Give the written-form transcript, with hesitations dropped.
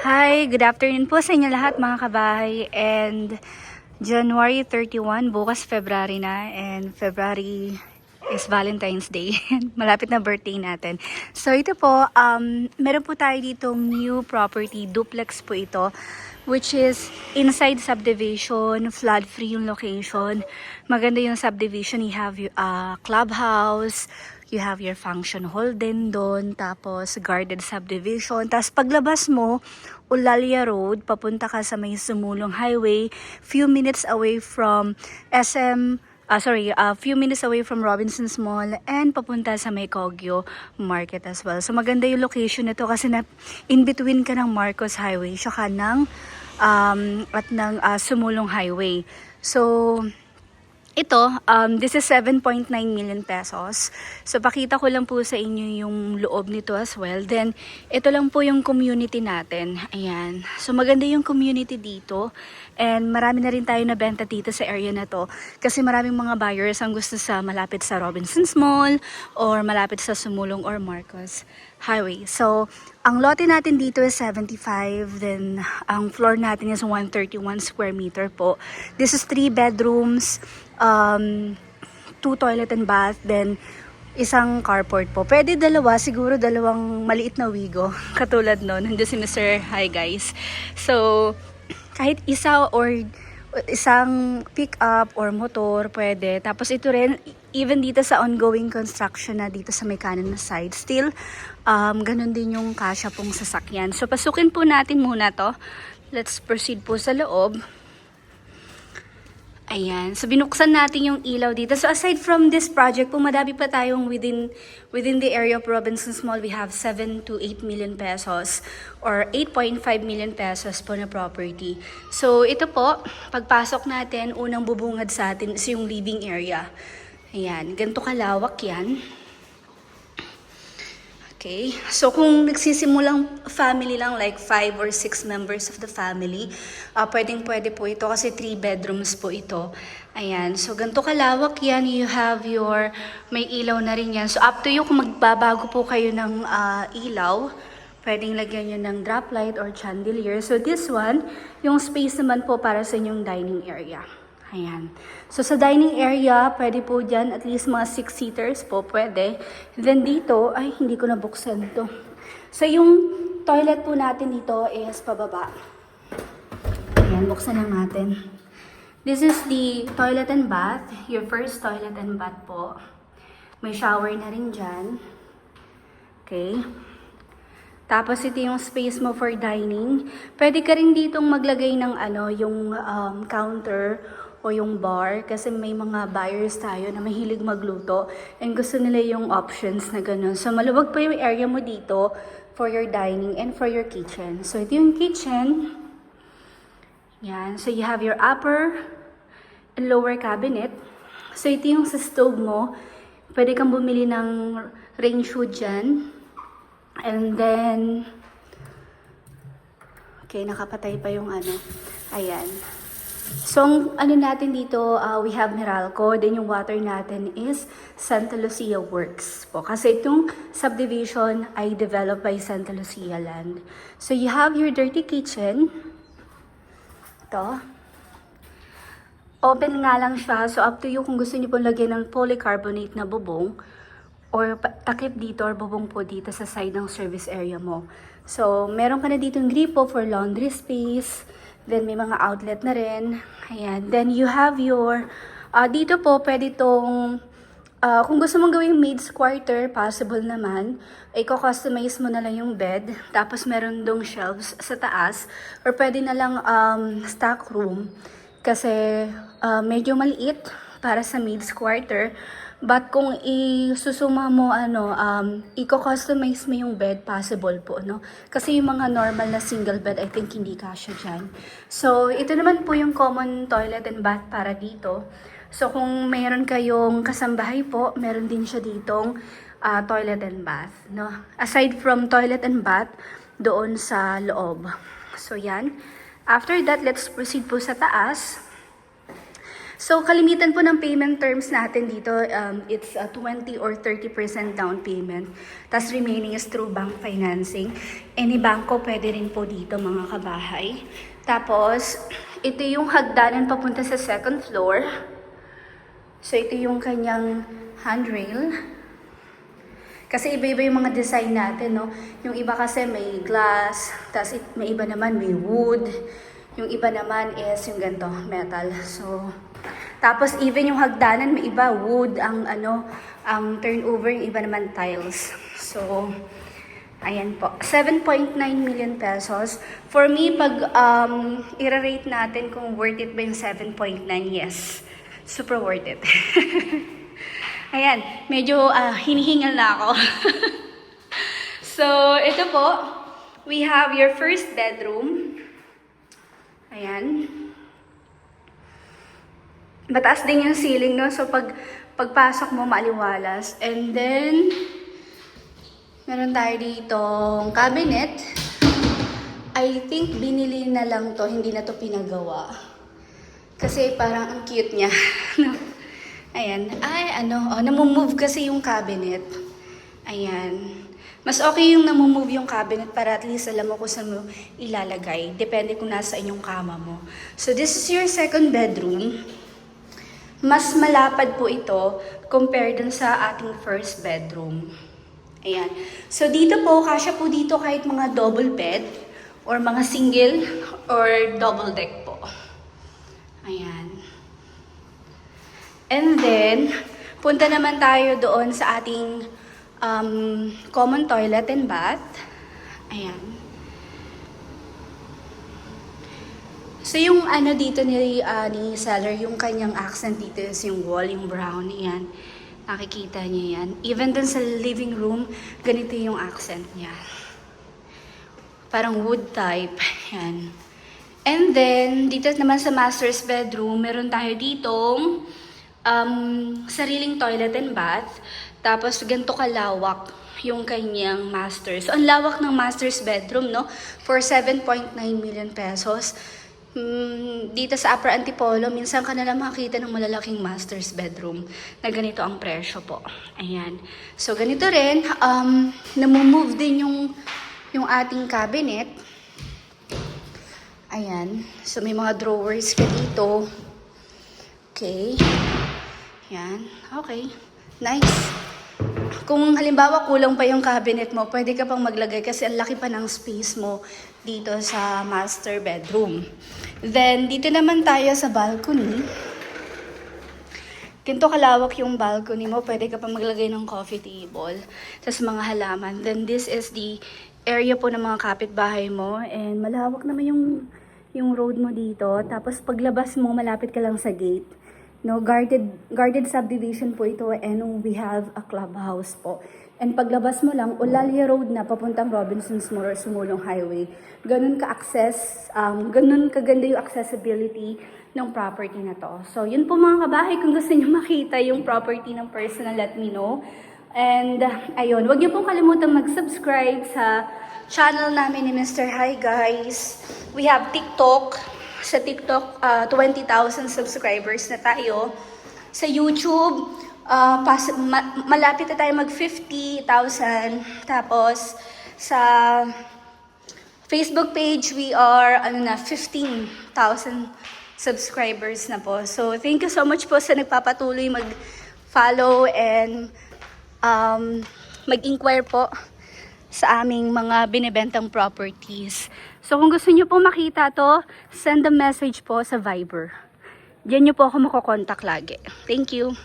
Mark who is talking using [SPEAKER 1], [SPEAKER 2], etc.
[SPEAKER 1] Hi, good afternoon po sa inyo lahat mga kabahay. And January 31, bukas February na. And February is Valentine's Day. Malapit na birthday natin. So ito po, meron po tayo ditong new property, duplex po ito. Which is inside subdivision, flood-free yung location. Maganda yung subdivision, you have clubhouse, you have your function hall din doon, tapos guarded subdivision. Tapos paglabas mo, Ulalia Road, papunta ka sa may Sumulong Highway, few minutes away from few minutes away from Robinson's Mall and papunta sa may Kogyo Market as well. So maganda yung location nito kasi na in between ka ng Marcos Highway saka ng Sumulong Highway. So ito, this is 7.9 million pesos. So, pakita ko lang po sa inyo yung loob nito as well. Then, ito lang po yung community natin. Ayan. So, maganda yung community dito. And marami na rin tayo nabenta dito sa area na to. Kasi maraming mga buyers ang gusto sa malapit sa Robinson's Mall or malapit sa Sumulong or Marcos Highway. So, ang lote natin dito is 75. Then, ang floor natin is 131 square meter po. This is 3 bedrooms. 2 toilet and bath, then isang carport po. Pwede dalawa, siguro dalawang maliit na wigo. Katulad nun, nandun si Mr. Hi guys. So, kahit isa or isang pick up or motor, pwede. Tapos ito rin, even dito sa ongoing construction na dito sa may kanan na side, still, ganun din yung kasya pong sasakyan. So, pasukin po natin muna to. Let's proceed po sa loob. Ayan. So, binuksan natin yung ilaw dito. So, aside from this project po, madami pa tayong within the area of Robinson's Mall. We have 7 to 8 million pesos or 8.5 million pesos po na property. So, ito po, pagpasok natin, unang bubungad sa atin is yung living area. Ayan. Ganito kalawak yan. Okay, so kung nagsisimulang family lang, like 5 or 6 members of the family, pwede po ito kasi 3 bedrooms po ito. Ayan, so ganito kalawak yan, you have your, may ilaw na rin yan. So up to you kung magbabago po kayo ng ilaw, pwedeng lagyan nyo ng drop light or chandelier. So this one, yung space naman po para sa inyong dining area. Ayan. So, sa dining area, pwede po dyan at least mga 6-seaters po, pwede. Then dito, ay, hindi ko nabuksan to. So, yung toilet po natin dito is pababa. Ayan, buksan lang natin. This is the toilet and bath. Your first toilet and bath po. May shower na rin dyan. Okay. Tapos ito yung space mo for dining. Pwede ka rin ditong maglagay ng yung counter o yung bar kasi may mga buyers tayo na mahilig magluto and gusto nila yung options na ganun. So maluwag pa yung area mo dito for your dining and for your kitchen. So ito yung kitchen. Yan. So you have your upper and lower cabinet. So ito yung sa stove mo. Pwede kang bumili ng range hood dyan. And then, okay, nakapatay pa yung ayan. So, natin dito, we have Meralco, then yung water natin is Santa Lucia Works po. Kasi itong subdivision ay developed by Santa Lucia Land. So, you have your dirty kitchen. Ito. Open nga lang siya. So, up to you kung gusto niyo pong lagyan ng polycarbonate na bubong or takip dito or bubong po dito sa side ng service area mo. So, meron ka na dito yung gripo for laundry space. Then, may mga outlet na rin. Ayan. Then, you have your, dito po, pwede itong, kung gusto mong gawing maid's quarter, possible naman. I-customize mo na lang yung bed. Tapos, meron dong shelves sa taas. Or pwede na lang stock room. Kasi, medyo maliit para sa maid's quarter. But kung isusuma mo, i-customize mo yung bed, possible po, no? Kasi yung mga normal na single bed, I think hindi kasya dyan. So, ito naman po yung common toilet and bath para dito. So, kung mayroon kayong kasambahay po, meron din siya ditong toilet and bath, no? Aside from toilet and bath, doon sa loob. So, yan. After that, let's proceed po sa taas. So, kalimitan po ng payment terms natin dito, it's 20 or 30% down payment. Tapos remaining is through bank financing. Any banko pwede rin po dito mga kabahay. Tapos, ito yung hagdanan papunta sa second floor. So, ito yung kanyang handrail. Kasi iba-iba yung mga design natin, no? Yung iba kasi may glass, tapos may iba naman may wood. Yung iba naman is yung ganito, metal. So, tapos even yung hagdanan, may iba wood, ang turnover, yung iba naman tiles. So, ayan po. 7.9 million pesos. For me, pag i-rate natin kung worth it ba yung 7.9, yes. Super worth it. Ayan, medyo hinihingal na ako. So, ito po, we have your first bedroom. Ayan. Mataas din yung ceiling, no? So, pagpasok mo, maliwalas. And then, meron tayo ditong cabinet. I think binili na lang to, hindi na to pinagawa. Kasi parang ang cute niya. Ayan. Namumove kasi yung cabinet. Ayan. Mas okay yung namumove yung cabinet para at least alam mo kung saan mo ilalagay. Depende kung nasa inyong kama mo. So, this is your second bedroom. Mas malapad po ito compared dun sa ating first bedroom. Ayan. So, dito po, kasya po dito kahit mga double bed or mga single or double deck po. Ayan. And then, punta naman tayo doon sa ating common toilet and bath. Ayan. So, yung dito ni seller, yung kanyang accent dito is yung wall, yung brown. Ayan. Nakikita niyo yan. Even dun sa living room, ganito yung accent niya. Parang wood type. Ayan. And then, dito naman sa master's bedroom, meron tayo ditong sariling toilet and bath. Tapos, ganito kalawak yung kanyang master. So, ang lawak ng master's bedroom, no? For 7.9 million pesos. Dito sa Upper Antipolo, minsan ka na lang makita ng malalaking master's bedroom na ganito ang presyo po. Ayan. So, ganito rin. Namumove din yung ating cabinet. Ayan. So, may mga drawers ka dito. Okay. Yan. Okay. Nice. Kung halimbawa kulang pa yung cabinet mo, pwede ka pang maglagay kasi ang laki pa ng space mo dito sa master bedroom. Then, dito naman tayo sa balcony. Ganito kalawak yung balcony mo. Pwede ka pang maglagay ng coffee table sa mga halaman. Then, this is the area po ng mga kapitbahay mo. And malawak naman yung road mo dito. Tapos, paglabas mo, malapit ka lang sa gate. No, guarded subdivision po ito and we have a clubhouse po. And paglabas mo lang, Olalia Road na papuntang Robinsons Sumulong Highway. Ganun ka-access, ganun kaganda yung accessibility ng property na to. So, yun po mga kabahay, kung gusto niyo makita yung property ng personal, let me know. And, ayun, wag niyo pong kalimutan mag-subscribe sa channel namin ni Mr. Hi Guys. We have TikTok. Sa TikTok, 20,000 subscribers na tayo. Sa YouTube, malapit na tayo mag 50,000. Tapos, sa Facebook page, we are 15,000 subscribers na po. So, thank you so much po sa nagpapatuloy mag-follow and mag-inquire po sa aming mga binibentang properties. So, kung gusto nyo po makita to, send a message po sa Viber. Diyan nyo po ako makokontak lagi. Thank you.